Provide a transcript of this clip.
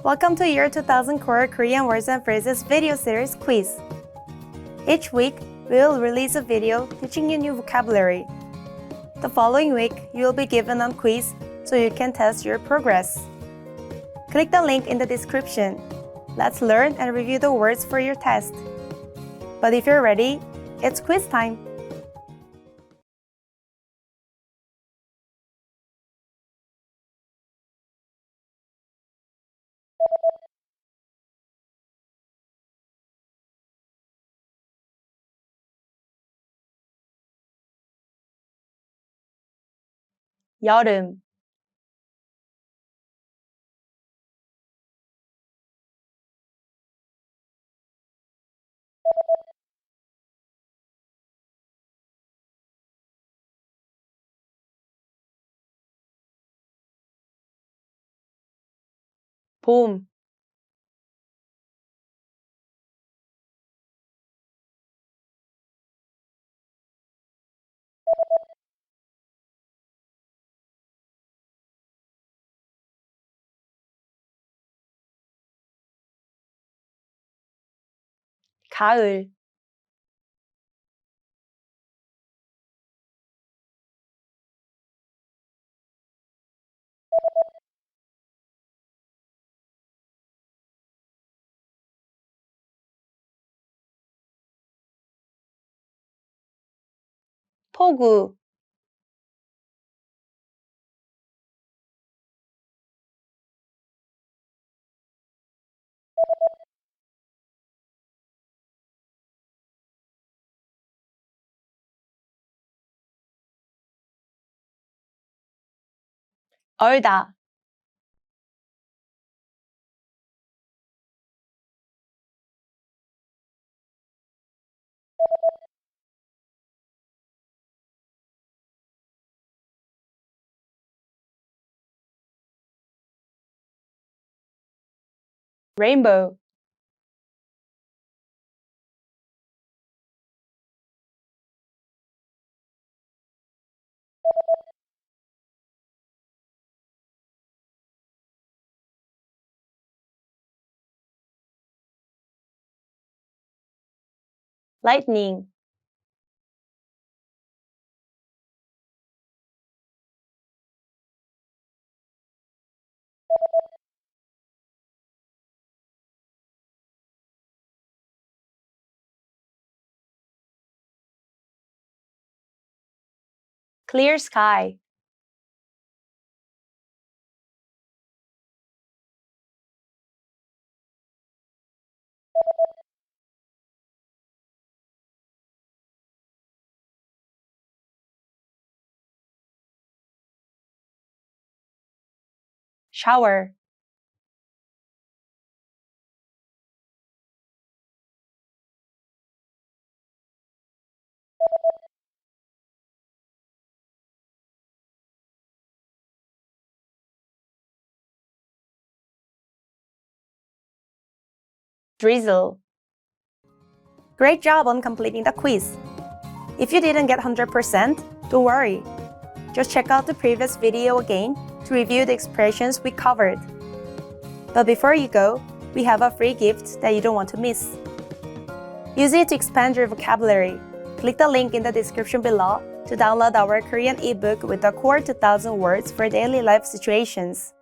Welcome to Year 2000 Core Korean Words and Phrases video series quiz. Each week, we will release a video teaching you new vocabulary. The following week, you will be given a quiz so you can test your progress. Click the link in the description. Let's learn and review the words for your test. But if you're ready, it's quiz time! 여름, 봄, 가을, 폭우, 얼다, rainbow, lightning, clear sky, shower, drizzle. Great job on completing the quiz! If you didn't get 100%, don't worry. Just check out the previous video again to review the expressions we covered. But before you go, we have a free gift that you don't want to miss. Use it to expand your vocabulary. Click the link in the description below to download our Korean ebook with the core 2000 words for daily life situations.